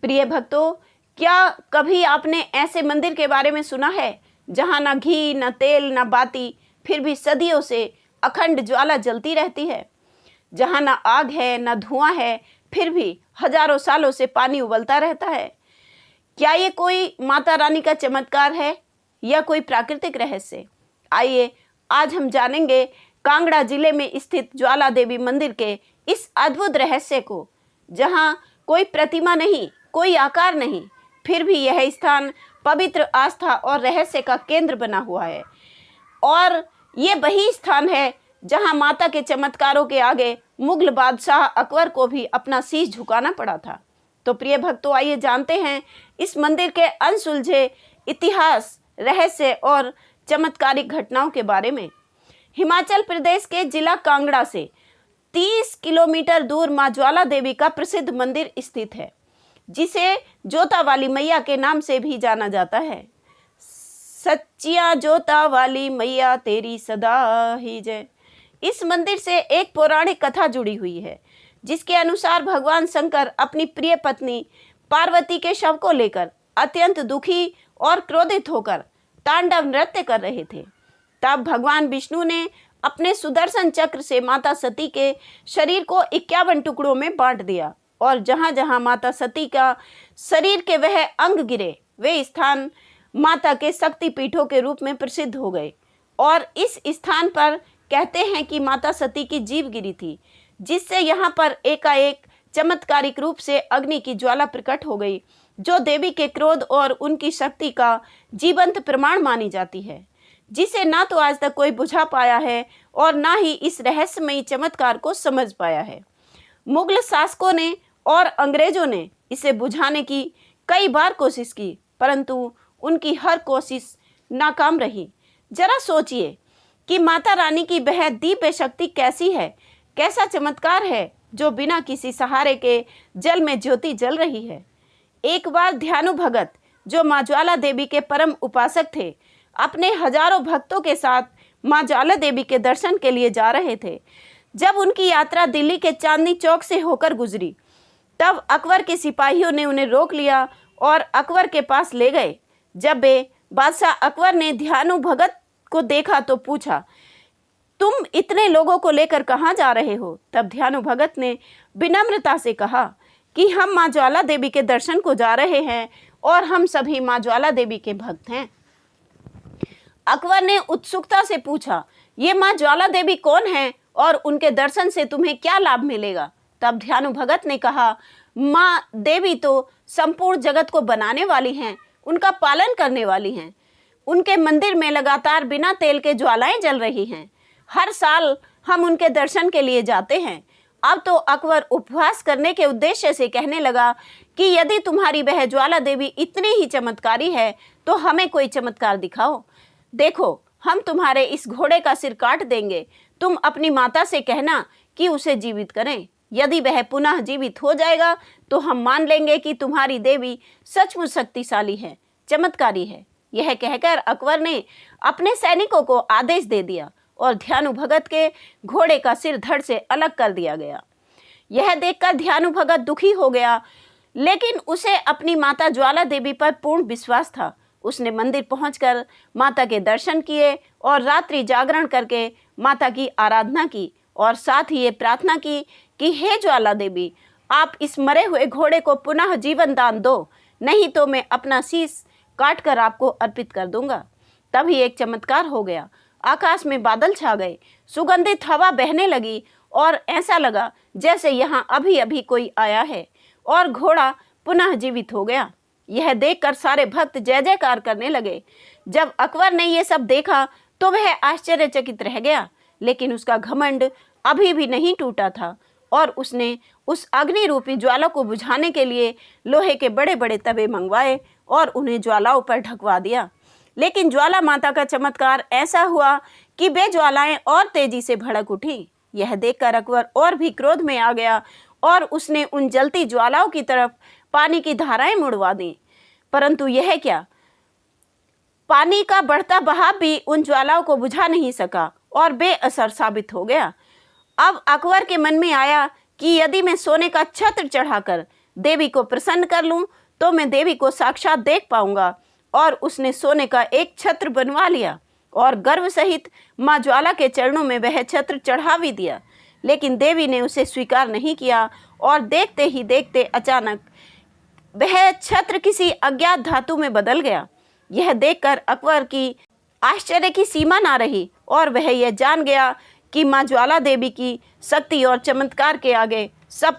प्रिय भक्तों, क्या कभी आपने ऐसे मंदिर के बारे में सुना है जहां ना घी, न तेल, न बाती, फिर भी सदियों से अखंड ज्वाला जलती रहती है? जहां ना आग है, न धुआं है, फिर भी हजारों सालों से पानी उबलता रहता है। क्या ये कोई माता रानी का चमत्कार है या कोई प्राकृतिक रहस्य? आइए आज हम जानेंगे कांगड़ा जिले में स्थित ज्वाला देवी मंदिर के इस अद्भुत रहस्य को, जहां कोई प्रतिमा नहीं, कोई आकार नहीं, फिर भी यह स्थान पवित्र आस्था और रहस्य का केंद्र बना हुआ है। और ये वही स्थान है जहां माता के चमत्कारों के आगे मुगल बादशाह अकबर को भी अपना शीश झुकाना पड़ा था। तो प्रिय भक्तों, आइए जानते हैं इस मंदिर के अनसुलझे इतिहास, रहस्य और चमत्कारिक घटनाओं के बारे में। हिमाचल प्रदेश के जिला कांगड़ा से 30 किलोमीटर दूर मां ज्वाला देवी का प्रसिद्ध मंदिर स्थित है, जिसे जोता वाली मैया के नाम से भी जाना जाता है। सच्चिया जोता वाली मैया तेरी सदा ही जय। इस मंदिर से एक पौराणिक कथा जुड़ी हुई है, जिसके अनुसार भगवान शंकर अपनी प्रिय पत्नी पार्वती के शव को लेकर अत्यंत दुखी और क्रोधित होकर तांडव नृत्य कर रहे थे। तब भगवान विष्णु ने अपने सुदर्शन चक्र से माता सती के शरीर को 51 टुकड़ों में बांट दिया, और जहां जहां माता सती का शरीर के वह अंग गिरे, वे स्थान माता के शक्ति पीठों के रूप में प्रसिद्ध हो गए। और इस स्थान पर कहते हैं कि माता सती की जीभ गिरी थी, जिससे यहाँ पर एकाएक चमत्कारिक रूप से अग्नि की ज्वाला प्रकट हो गई, जो देवी के क्रोध और उनकी शक्ति का जीवंत प्रमाण मानी जाती है, जिसे ना तो आज तक कोई बुझा पाया है और ना ही इस रहस्यमयी चमत्कार को समझ पाया है। मुगल शासकों ने और अंग्रेजों ने इसे बुझाने की कई बार कोशिश की, परंतु उनकी हर कोशिश नाकाम रही। जरा सोचिए कि माता रानी की वह दिव्य शक्ति कैसी है, कैसा चमत्कार है जो बिना किसी सहारे के जल में ज्योति जल रही है। एक बार ध्यानु भगत, जो मां ज्वाला देवी के परम उपासक थे, अपने हजारों भक्तों के साथ मां ज्वाला देवी के दर्शन के लिए जा रहे थे। जब उनकी यात्रा दिल्ली के चांदनी चौक से होकर गुजरी, तब अकबर के सिपाहियों ने उन्हें रोक लिया और अकबर के पास ले गए। जब वे बादशाह अकबर ने ध्यानु भगत को देखा तो पूछा, तुम इतने लोगों को लेकर कहाँ जा रहे हो? तब ध्यानु भगत ने विनम्रता से कहा कि हम मां ज्वाला देवी के दर्शन को जा रहे हैं और हम सभी मां ज्वाला देवी के भक्त हैं। अकबर ने उत्सुकता से पूछा, ये मां ज्वाला देवी कौन है और उनके दर्शन से तुम्हें क्या लाभ मिलेगा? तब ध्यानु भगत ने कहा, मां देवी तो संपूर्ण जगत को बनाने वाली हैं, उनका पालन करने वाली हैं। उनके मंदिर में लगातार बिना तेल के ज्वालाएं जल रही हैं। हर साल हम उनके दर्शन के लिए जाते हैं। अब तो अकबर उपवास करने के उद्देश्य से कहने लगा कि यदि तुम्हारी वह ज्वाला देवी इतनी ही चमत्कारी है तो हमें कोई चमत्कार दिखाओ। देखो, हम तुम्हारे इस घोड़े का सिर काट देंगे। तुम अपनी माता से कहना कि उसे जीवित करें। यदि वह पुनः जीवित हो जाएगा तो हम मान लेंगे कि तुम्हारी देवी सचमुच शक्तिशाली है, चमत्कारी है। यह कहकर अकबर ने अपने सैनिकों को आदेश दे दिया और ध्यानु भगत के घोड़े का सिर धड़ से अलग कर दिया गया। यह देखकर ध्यानु भगत दुखी हो गया, लेकिन उसे अपनी माता ज्वाला देवी पर पूर्ण विश्वास था। उसने मंदिर पहुंचकर माता के दर्शन किए और रात्रि जागरण करके माता की आराधना की, और साथ ही ये प्रार्थना की कि हे ज्वाला देवी, आप इस मरे हुए घोड़े को पुनः जीवन दान दो, नहीं तो मैं अपना शीश काट कर आपको अर्पित कर दूंगा। तभी एक चमत्कार हो गया। आकाश में बादल छा गए, सुगंधित हवा बहने लगी और ऐसा लगा जैसे यहाँ अभी अभी कोई आया है, और घोड़ा पुनः जीवित हो गया। यह देखकर सारे भक्त जय जयकार करने लगे। जब अकबर ने यह सब देखा तो वह आश्चर्यचकित रह गया, लेकिन उसका घमंड अभी भी नहीं टूटा था, और उसने उस अग्नि रूपी ज्वाला को बुझाने के लिए लोहे के बड़े बड़े तवे मंगवाए और उन्हें ज्वालाओं पर ढकवा दिया। लेकिन ज्वाला माता का चमत्कार ऐसा हुआ कि वे ज्वालाएं और तेजी से भड़क उठी। यह देखकर अकबर और भी क्रोध में आ गया और उसने उन जलती ज्वालाओं की तरफ पानी की धाराएं मुड़वा दी। परंतु यह क्या, पानी का बढ़ता बहाव भी उन ज्वालाओं को बुझा नहीं सका और बेअसर साबित हो गया। अब अकबर के मन में आया कि यदि मैं सोने का छत्र चढ़ाकर देवी को प्रसन्न कर लूं तो मैं देवी को साक्षात देख पाऊंगा। और उसने सोने का एक छत्र बनवा लिया और गर्व सहित माँ ज्वाला के चरणों में वह छत्र चढ़ा भी दिया। लेकिन देवी ने उसे स्वीकार नहीं किया और देखते ही देखते अचानक वह छत्र किसी अज्ञात धातु में बदल गया। यह देखकर अकबर की आश्चर्य की सीमा ना रही और वह यह जान गया कि माँ ज्वाला देवी की शक्ति और चमत्कार के आगे सब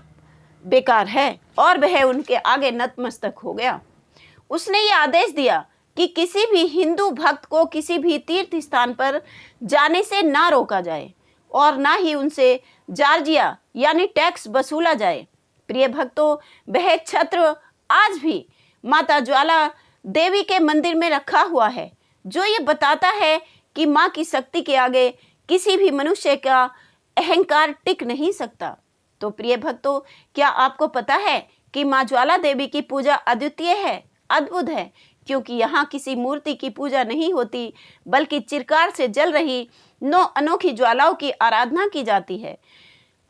बेकार है और वह उनके आगे नतमस्तक हो गया। उसने ये आदेश दिया कि किसी भी हिंदू भक्त को किसी भी तीर्थ स्थान पर जाने से ना रोका जाए और ना ही उनसे जार्जिया यानी टैक्स वसूला जाए। प्रिय भक्तों, वह छत्र आज भी माता ज्वाला देवी के मंदिर में रखा हुआ है, जो ये बताता है कि माँ की शक्ति के आगे किसी भी मनुष्य का अहंकार टिक नहीं सकता। तो प्रिय भक्तों, क्या आपको पता है कि माँ ज्वाला देवी की पूजा अद्वितीय है, अद्भुत है, क्योंकि यहाँ किसी मूर्ति की पूजा नहीं होती बल्कि चिरकार से जल रही 9 अनोखी ज्वालाओं की आराधना की जाती है।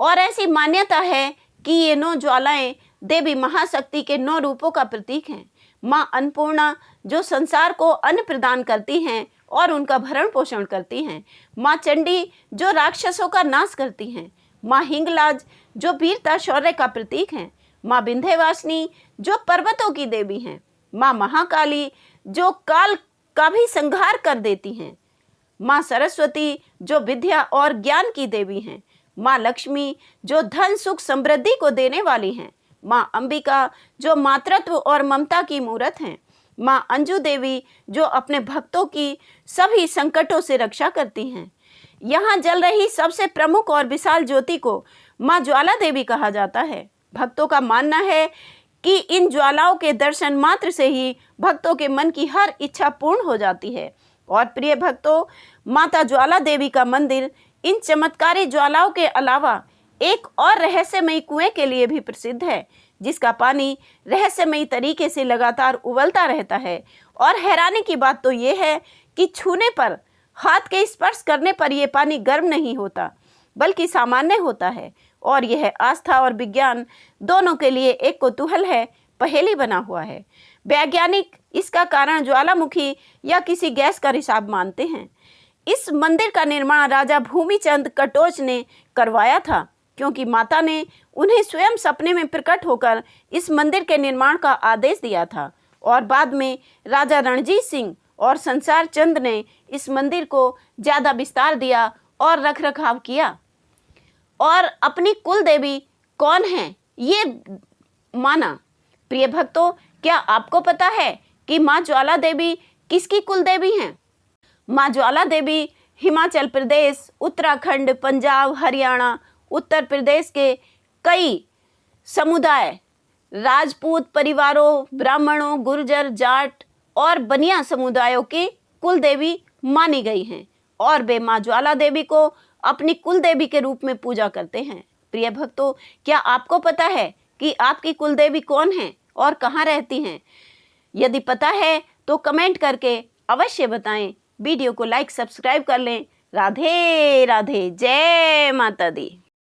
और ऐसी मान्यता है कि ये 9 ज्वालाएं देवी महाशक्ति के 9 रूपों का प्रतीक हैं। माँ अन्नपूर्णा जो संसार को अन्न प्रदान करती हैं और उनका भरण पोषण करती हैं। माँ चंडी जो राक्षसों का नाश करती हैं। माँ हिंगलाज जो वीरता शौर्य का प्रतीक हैं। माँ विंध्यवासिनी जो पर्वतों की देवी हैं। माँ महाकाली जो काल का भी संहार कर देती हैं। माँ सरस्वती जो विद्या और ज्ञान की देवी हैं। माँ लक्ष्मी जो धन सुख समृद्धि को देने वाली हैं। माँ अंबिका जो मातृत्व और ममता की मूरत हैं। माँ अंजू देवी जो अपने भक्तों की सभी संकटों से रक्षा करती हैं। यहाँ जल रही सबसे प्रमुख और विशाल ज्योति को माँ ज्वाला देवी कहा जाता है। भक्तों का मानना है कि इन ज्वालाओं के दर्शन मात्र से ही भक्तों के मन की हर इच्छा पूर्ण हो जाती है। और प्रिय भक्तों, माता ज्वाला देवी का मंदिर इन चमत्कारी ज्वालाओं के अलावा एक और रहस्यमयी कुएं के लिए भी प्रसिद्ध है, जिसका पानी रहस्यमयी तरीके से लगातार उबलता रहता है। और हैरानी की बात तो ये है कि छूने पर, हाथ के स्पर्श करने पर यह पानी गर्म नहीं होता बल्कि सामान्य होता है। और यह आस्था और विज्ञान दोनों के लिए एक कौतूहल है, पहेली बना हुआ है। वैज्ञानिक इसका कारण ज्वालामुखी या किसी गैस का रिसाव मानते हैं। इस मंदिर का निर्माण राजा भूमिचंद कटोच ने करवाया था, क्योंकि माता ने उन्हें स्वयं सपने में प्रकट होकर इस मंदिर के निर्माण का आदेश दिया था। और बाद में राजा रणजीत सिंह और संसार चंद ने इस मंदिर को ज़्यादा विस्तार दिया और रखरखाव किया। और अपनी कुल देवी कौन है ये माना। प्रिय भक्तों, क्या आपको पता है कि माँ ज्वाला देवी किसकी कुल देवी हैं? माँ ज्वाला देवी हिमाचल प्रदेश, उत्तराखंड, पंजाब, हरियाणा, उत्तर प्रदेश के कई समुदाय, राजपूत परिवारों, ब्राह्मणों, गुर्जर, जाट और बनिया समुदायों की कुल देवी मानी गई हैं और वे माँ ज्वाला देवी को अपनी कुल देवी के रूप में पूजा करते हैं। प्रिय भक्तों, क्या आपको पता है कि आपकी कुल देवी कौन है और कहाँ रहती हैं? यदि पता है तो कमेंट करके अवश्य बताएं। वीडियो को लाइक सब्सक्राइब कर लें। राधे राधे, जय माता दी।